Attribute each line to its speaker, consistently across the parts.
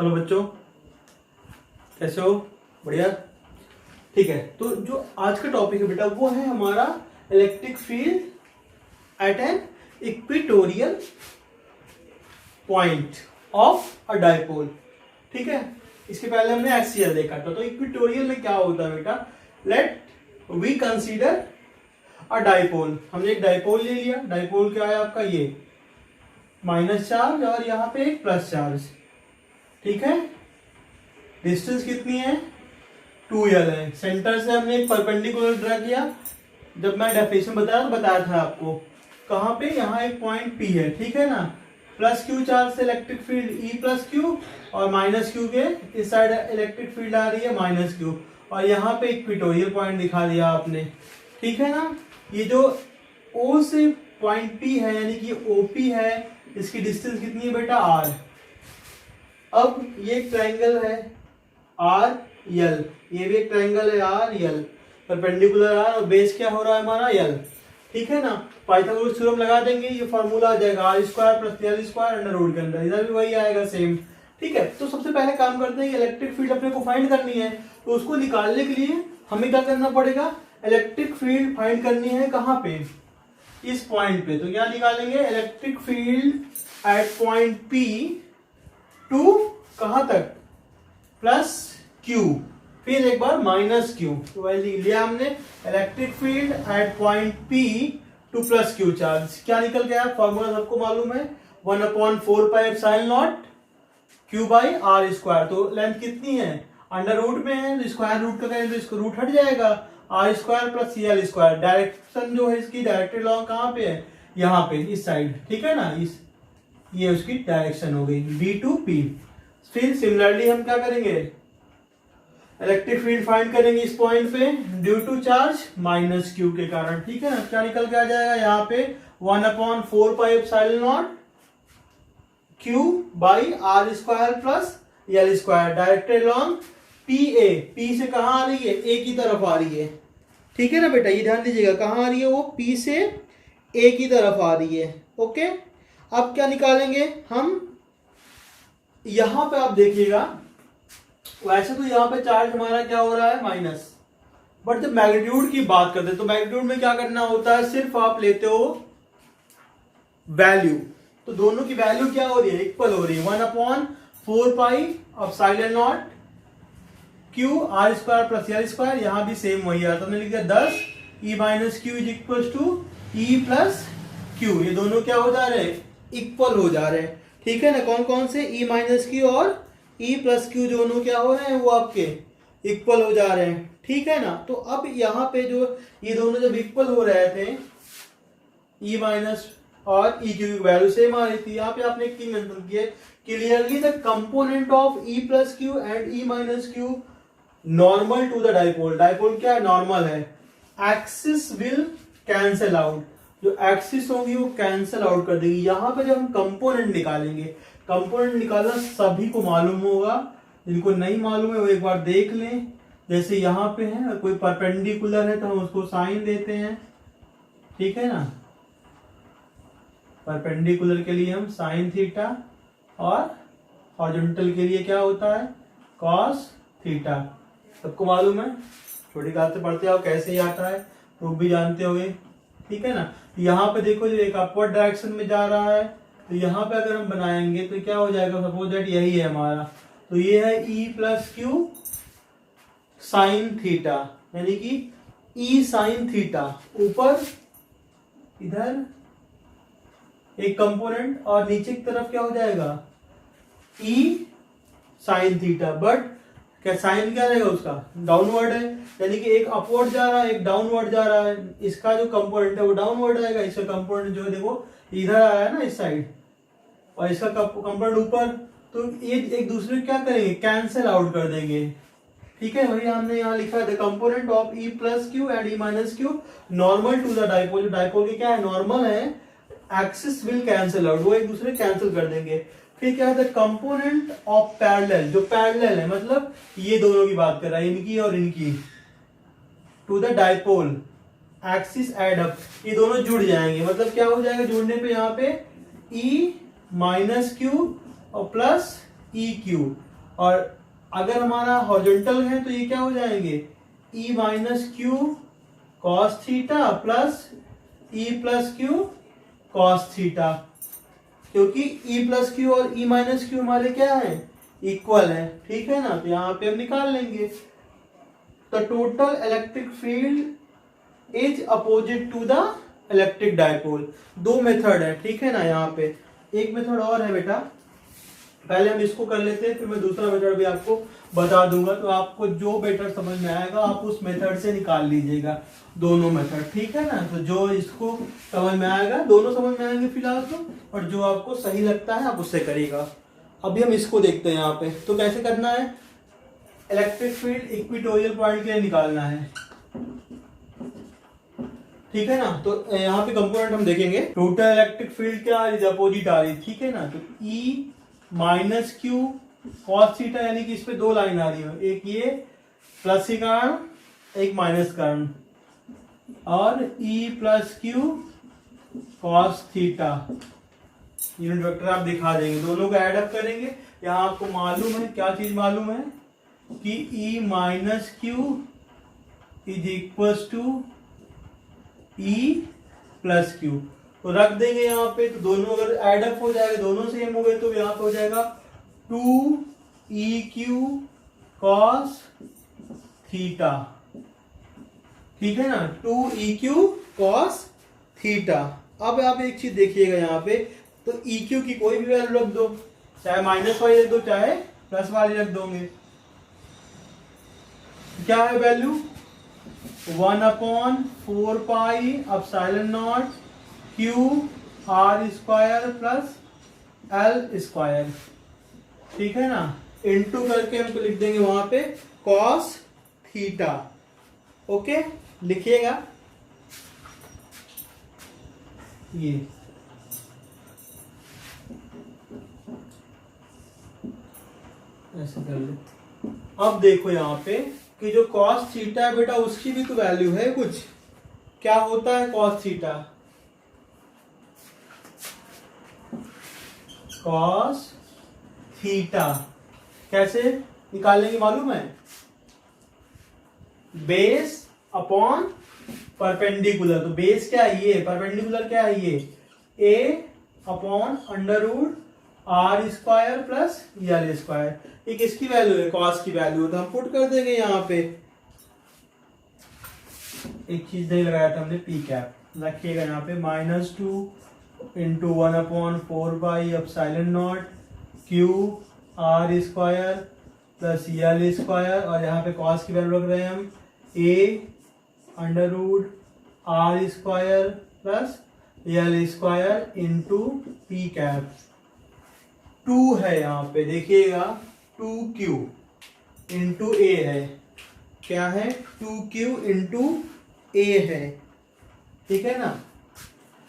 Speaker 1: Hello बच्चों, कैसे हो? बढ़िया, ठीक है। तो जो आज का टॉपिक है बेटा वो है हमारा electric field at an equatorial point of a dipole. ठीक है, इसके पहले हमने एक्सियल देखा था। तो इक्वेटोरियल में क्या होता है बेटा, let we consider a dipole. हमने एक डाइपोल ले लिया। डाइपोल क्या है आपका, ये माइनस चार्ज और यहाँ पे एक प्लस चार्ज। ठीक है, डिस्टेंस कितनी है, 2l है। सेंटर से हमने एक परपेंडिकुलर ड्रा किया। जब मैं डेफिनेशन बताया था आपको, कहाँ पे, यहाँ एक पॉइंट P है। ठीक है ना, प्लस क्यू चार्ज से electric field E plus Q, और माइनस क्यू के इस साइड इलेक्ट्रिक फील्ड आ रही है माइनस क्यू, और यहाँ पे इक्वेटोरियल पॉइंट दिखा दिया आपने। ठीक है ना, ये जो O से पॉइंट P है यानी कि OP है, इसकी डिस्टेंस कितनी है बेटा, R। अब ये ट्रायंगल है RL, ये भी एक ट्रायंगल है RL, परपेंडिकुलर R, और बेस क्या हो रहा है हमारा L। ठीक है ना, पाइथागोरस थ्योरम लगा देंगे, ये फॉर्मूला आ जाएगा R square plus L square under root के अंदर। इधर भी वही आएगा सेम। ठीक है, तो सबसे पहले काम करते हैं, इलेक्ट्रिक फील्ड अपने को फाइंड करनी है। तो उसको निकालने के लिए हमें क्या करना पड़ेगा, इलेक्ट्रिक फील्ड फाइंड करनी है कहाँ पे, इस पॉइंट पे। तो क्या निकालेंगे, electric field at point P to कहाँ तक, प्लस Q, फिर एक बार माइनस Q। तो वही लिख लिया हमने, electric field at point P two plus Q charge. क्या निकल गया, फॉर्मूला सबको मालूम है, 1/4πε0 Q बाई R स्क्वायर। तो लेंथ कितनी है, अंडर रूट में है, तो स्क्वायर रूट का करेंगे तो इसको रूट हट जाएगा, R square plus L square. Direction जो है इसकी डायरेक्टेड लॉन्ग कहाँ पे है, यहाँ पे इस साइड। ठीक है ना, इस ये उसकी डायरेक्शन हो गई B टू P। फिर सिमिलरली हम क्या करेंगे, इलेक्ट्रिक फील्ड फाइंड करेंगे इस पॉइंट पे due to charge minus Q के कारण। ठीक है ना, क्या निकल के आ जाएगा यहाँ पे, 1/4πε0 Q by R square plus L square. Directed long PA, P से कहाँ आ रही है, A की तरफ आ रही है। ठीक है ना बेटा, ये ध्यान दीजिएगा, कहाँ आ रही है वो, P से A की तरफ आ रही है। ओके, अब क्या निकालेंगे हम, यहां पे आप देखिएगा, वैसे तो यहाँ पे चार्ज हमारा क्या हो रहा है, माइनस, बट जब मैग्नीट्यूड की बात करते हैं तो मैग्नीट्यूड में क्या करना होता है, सिर्फ आप लेते हो वैल्यू। तो दोनों की वैल्यू क्या हो रही है, इक्वल हो रही है, 1/4πε0 Q R square plus L square. यहाँ भी सेम वही आता है, हमने लिख दिया 10 E minus Q is equal to E plus Q। ये दोनों क्या हो जा रहे हैं, इक्वल हो जा रहे हैं। ठीक है ना, कौन कौन से, E माइनस क्यू और E प्लस क्यू दोनों क्या हो रहे हैं, वो आपके इक्वल हो जा रहे हैं। ठीक है ना, तो अब यहाँ पे जो ये दोनों जब इक्वल हो रहे थे, E माइनस और E क्यू की वैल्यू सेम आ रही थी, यहाँ पे आपने एक चीज मेंशन की है, clearly the component of E plus Q and E minus Q normal to the dipole. Dipole क्या है, नॉर्मल है। एक्सिस विल कैंसल आउट, जो एक्सिस होगी वो कैंसल आउट कर देगी। यहाँ पे जब हम कंपोनेंट निकालेंगे, कंपोनेंट निकालना सभी को मालूम होगा, जिनको नहीं मालूम है वो एक बार देख लें। जैसे यहाँ पे है, कोई परपेंडिकुलर है तो हम उसको साइन देते हैं। ठीक है ना, परपेंडिकुलर के लिए हम साइन थीटा, और हॉरिजॉन्टल के लिए क्या होता है, कॉस थीटा। सबको मालूम है, छोटी क्लास से पढ़ते आओ कैसे ही आता है, प्रूफ भी जानते होगे। ठीक है ना, यहाँ पे देखो जो एक अपवर्ड डायरेक्शन में जा रहा है, तो यहाँ पे अगर हम बनाएंगे तो क्या हो जाएगा, सपोज दैट यही है हमारा, तो ये है E plus Q sine theta, यानी कि E साइन थीटा। ऊपर इधर एक कंपोनेंट और नीचे की तरफ क्या हो जाएगा, E साइन थीटा। बट क्या साइन क्या रहेगा उसका, डाउनवर्ड है, यानी कि एक अपवर्ड जा रहा है एक डाउनवर्ड जा रहा है। इसका जो कंपोनेंट है वो डाउनवर्ड आएगा, इसका कंपोनेंट जो है देखो इधर आया है ना इस साइड, और इसका कंपोनेंट ऊपर। तो ये एक दूसरे क्या करेंगे, कैंसिल आउट कर देंगे। ठीक है, वही हमने यहाँ लिखा है, the component of E plus Q and E minus Q normal to the dipole. जो डाइपोल के क्या है, नॉर्मल है, एक्सिस विल कैंसिल आउट, वो एक दूसरे कैंसिल कर देंगे। फिर क्या है, कंपोनेंट ऑफ पैरेलल, जो पैरेलल है मतलब ये दोनों की बात कर रहा है, इनकी और इनकी, to the dipole axis add up, ये दोनों जुड़ जाएंगे। मतलब क्या हो जाएगा, जुड़ने पे यहाँ पे E माइनस क्यू और प्लस E क्यू, और अगर हमारा हॉरिजॉन्टल है तो ये क्या हो जाएंगे, E minus Q cos theta plus E plus Q cos theta, क्योंकि ई प्लस क्यू और ई माइनस क्यू हमारे क्या है, इक्वल है, ठीक है ना। तो यहाँ पे हम निकाल लेंगे। The total electric field is opposite to the electric dipole. दो मेथड है, ठीक है ना। यहाँ पे एक मेथड और है बेटा, पहले हम इसको कर लेते हैं, फिर मैं दूसरा मेथड भी आपको बता दूंगा। तो आपको जो बेटर समझ में आएगा आप उस मेथड से निकाल लीजिएगा, दोनों मेथड, ठीक है ना। तो जो इसको समझ में आएगा, दोनों समझ में आएंगे फिलहाल तो, और जो आपको सही लगता है आप उससे करिएगा। अभी हम इसको देखते हैं यहाँ पे। तो कैसे करना है, इलेक्ट्रिक फील्ड इक्वेटोरियल पॉइंट के लिए निकालना है, ठीक है ना। तो यहाँ पे कंपोनेंट हम देखेंगे। टोटल इलेक्ट्रिक फील्ड क्या आ रही है, अपोजिट आ रही है, ठीक है ना। तो ई माइनस क्यू कॉस थीटा, यानी कि इस पे दो लाइन आ रही है, एक ये प्लस के कारण, एक माइनस कारण, और ई plus Q cos theta unit vector आप दिखा देंगे, दोनों को ऐड अप करेंगे। यहाँ आपको मालूम है, क्या चीज मालूम है, कि E minus Q is equal to E plus Q, तो रख देंगे यहाँ पे। तो दोनों अगर ऐड अप हो जाएगा, दोनों सेम हो गए, तो यहाँ पे हो जाएगा 2EQ cos थीटा, ठीक है ना, 2EQ cos थीटा। अब आप एक चीज देखिएगा यहाँ पे, तो EQ की कोई भी वैल्यू रख दो, चाहे माइनस वाली रख दो चाहे प्लस वाली रख दोगे। क्या है value, 1/4 pi epsilon not Q R square plus L square, ठीक है ना। इनटू करके हमको लिख देंगे वहां पे कॉस थीटा। ओके, लिखिएगा ये, ऐसे कर लो। अब देखो यहाँ पे कि जो कॉस थीटा है बेटा, उसकी भी तो वैल्यू है कुछ। क्या होता है कॉस थीटा, कॉस थीटा कैसे निकालेंगे मालूम है, बेस अपॉन परपेंडिकुलर। तो बेस क्या है ये, परपेंडिकुलर क्या है ये, A upon under root R square plus L square. ये किसकी वैल्यू है, कॉस की वैल्यू, तो हम पुट कर देंगे यहाँ पे। एक चीज नहीं लगाया था हमने, पी कैप रखिएगा यहाँ पे, -2 into 1/4 pi epsilon not Q R square plus L square, और यहाँ पे कॉस की वैल्यू रख रहे हैं हम A under root R square plus L square into P cap. 2 है यहाँ पे देखिएगा, 2Q इंटू ए है, क्या है 2Q इंटू ए है, ठीक है ना।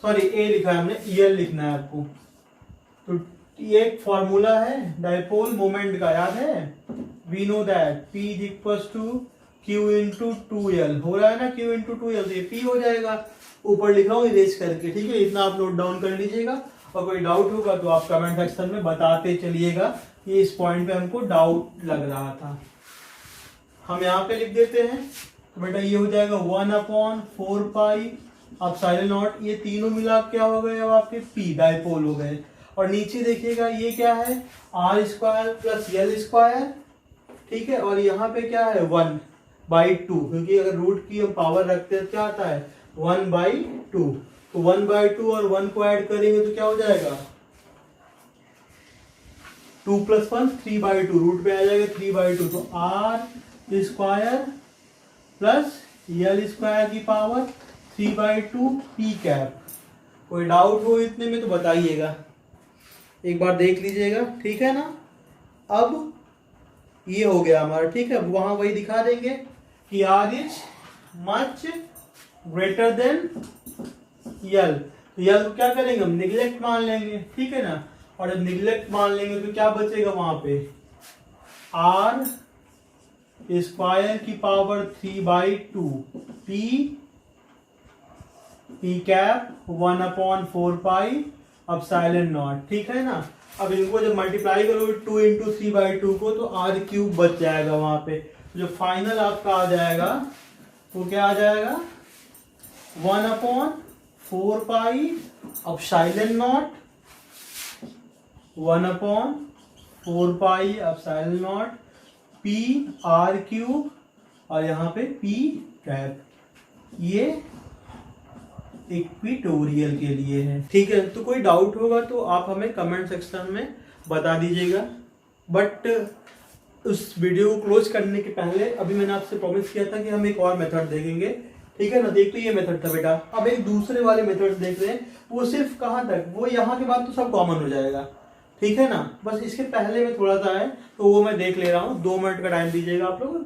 Speaker 1: सॉरी ए लिखा है हमने, ईयर लिखना है आपको। तो ये एक फॉर्मूला है डायपोल मोमेंट का, याद है, we know that P is equal to Q into 2L, हो रहा है ना, Q इंटू 2L, तो ये P हो जाएगा। ऊपर लिखा हूँ इरेज करके, ठीक है, इतना आप नोट डाउन कर लीजिएगा। और कोई डाउट होगा तो आप कमेंट सेक्शन में बताते चलिएगा कि इस पॉइंट पे हमको डाउट लग रहा था। हम यहाँ पे लिख देते हैं, तो बेटा ये हो जाएगा 1/4 पाई एप्सिलॉन नॉट, ये तीनों मिला क्या हो गए अब आपके, पी डायपोल हो गए। और नीचे देखिएगा ये क्या है, R square plus L square, ठीक है, और यहाँ पे क्या है 1/2, क्योंकि अगर रूट की हम पावर रखते हैं क्या आता है 1/2, तो 1/2 और 1 को ऐड करेंगे तो क्या हो जाएगा 2 + 1 3/2, रूट पे आ जाएगा 3/2, तो R square plus L square की पावर 3/2 पी कैप। कोई डाउट हो इतने में तो बताइएगा, एक बार देख लीजिएगा, ठीक है ना। अब ये हो गया हमारा, ठीक है, वहां वही दिखा देंगे कि R is much greater than L, तो यल को क्या करेंगे हम निगलेक्ट मान लेंगे, ठीक है ना। और जब निगलेक्ट मान लेंगे तो क्या बचेगा वहां पे, आर स्क्वायर की power 3/2 P cap 1/4 pi epsilon not, ठीक है ना। अब इनको जब मल्टीप्लाई करोगे 2 इंटू 3/2 को तो r³ बच जाएगा वहां पे। जो फाइनल आपका आ जाएगा वो क्या आ जाएगा 1/4 pi epsilon not 1/4 pi epsilon not p r³ और यहाँ पे p कैप। ये इक्वेटोरियल के लिए है। ठीक है, तो कोई डाउट होगा तो आप हमें कमेंट सेक्शन में बता दीजिएगा। बट उस वीडियो को क्लोज करने के पहले अभी मैंने आपसे प्रॉमिस किया था कि हम एक और मेथड देखेंगे। ठीक है ना, देख तो ये मेथड था बेटा। अब एक दूसरे वाले मेथड देख रहे हैं, वो सिर्फ कहाँ तक, वो यहाँ के बाद तो सब कॉमन हो जाएगा। ठीक है ना, बस इसके पहले में थोड़ा सा है तो वो मैं देख ले रहा हूँ। 2 मिनट का टाइम दीजिएगा आप लोग,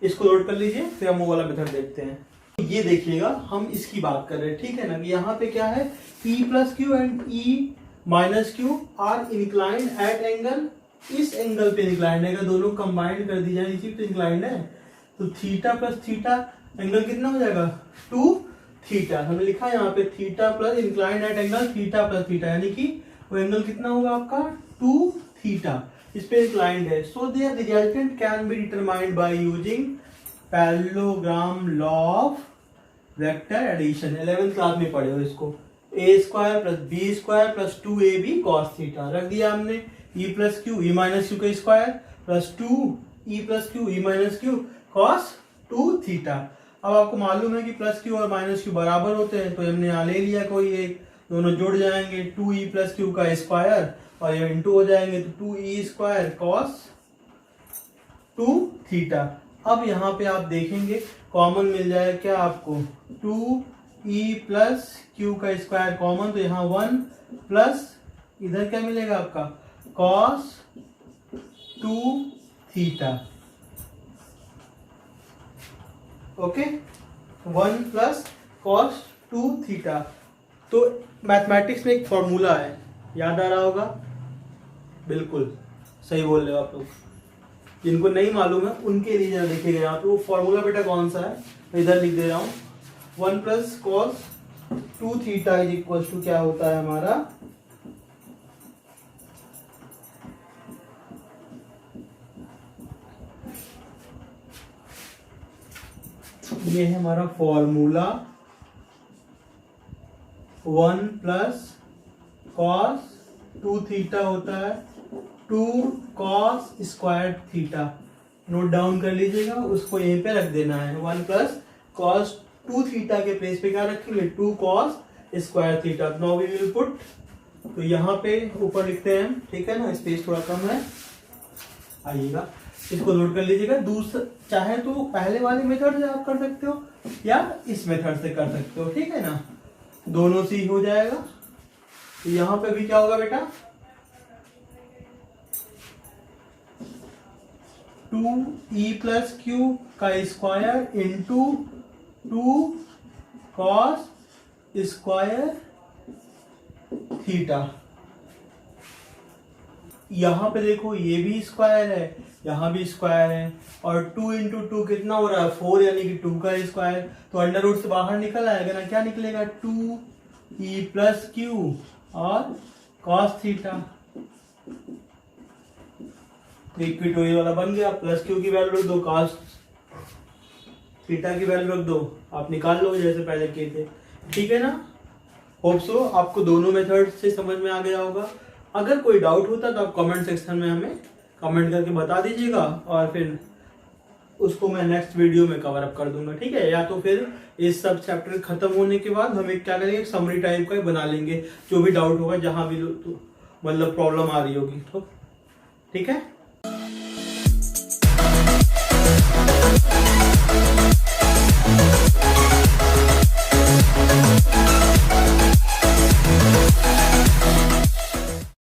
Speaker 1: इसको लोड कर लीजिए, फिर हम वो वाला मेथड देखते हैं। ये देखिएगा, हम इसकी बात कर रहे हैं। ठीक है ना, कि यहाँ पे क्या है P + Q and E - Q are inclined at angle. इस एंगल पे इंक्लाइंड है, दोनों कंबाइंड कर दी जाए, इसी पे इंक्लाइंड है। तो थीटा प्लस थीटा एंगल कितना हो जाएगा 2 थीटा। हमने लिखा है यहाँ पे theta plus inclined at angle theta plus theta, यानी कि वो एंगल कितना होगा आपका 2 थीटा। इस पे इंक्लाइंड है। So their resultant can be determined by using parallelogram law of vector addition. 11th class में पढ़े हो इसको। a² + b² + 2ab cos theta रख दिया हमने। E + Q E - Q का square plus 2E + Q E - Q cos 2 theta. अब आपको मालूम है कि प्लस Q और माइनस Q बराबर होते हैं, तो हमने यहाँ ले लिया कोई एक, दोनों जुड़ जाएंगे 2E + Q का स्क्वायर और ये इंटू हो जाएंगे, तो 2E² cos 2 थीटा। अब यहाँ पे आप देखेंगे कॉमन मिल जाएगा क्या आपको 2E + Q का स्क्वायर कॉमन, तो यहाँ 1 प्लस इधर क्या मिलेगा आपका cos 2 theta. Okay, 1 plus cos 2 theta. तो मैथमेटिक्स में एक फॉर्मूला है, याद आ रहा होगा? बिल्कुल सही बोल रहे हो आप लोग। जिनको नहीं मालूम है उनके लिए जरा देखिएगा यहाँ पे वो फॉर्मूला बेटा कौन सा है, मैं इधर लिख दे रहा हूँ। 1 plus cos 2 theta is equal to क्या होता है हमारा, ये है हमारा फॉर्मूला। 1 प्लस cos 2 थीटा होता है 2 cos square theta. Note down कर लीजिएगा, उसको यहीं पे रख देना है। 1 प्लस cos 2 थीटा के प्लेस पे क्या रखेंगे 2 cos square theta. Now we will put, तो यहाँ पे ऊपर लिखते हैं, ठीक है ना, स्पेस थोड़ा कम है, आइएगा इसको नोट कर लीजिएगा। दूसरा चाहे तो पहले वाले मेथड से आप कर सकते हो या इस मेथड से कर सकते हो, ठीक है ना, दोनों से ही हो जाएगा। तो यहाँ पे भी क्या होगा बेटा 2E + Q का square into 2 cos square theta. यहाँ पे देखो ये भी स्क्वायर है, यहाँ भी स्क्वायर है, और 2 इंटू 2 कितना हो रहा है 4, यानी कि 2 का स्क्वायर। तो अंडर रूट से बाहर निकल आएगा ना, क्या निकलेगा 2E + Q और cos थीटा। इक्वेटोरियल वाला बन गया। प्लस Q की वैल्यू रख दो, cos थीटा की वैल्यू रख दो, आप निकाल लो जैसे पहले किए थे, ठीक है ना। होप सो आपको दोनों मेथड से समझ में आ गया होगा। अगर कोई डाउट होता तो आप कमेंट सेक्शन में हमें कमेंट करके बता दीजिएगा, और फिर उसको मैं नेक्स्ट वीडियो में कवर अप कर दूंगा, ठीक है। या तो फिर इस सब चैप्टर खत्म होने के बाद हम एक क्या करेंगे, समरी टाइप का बना लेंगे, जो भी डाउट होगा जहां भी मतलब प्रॉब्लम आ रही होगी, तो ठीक है।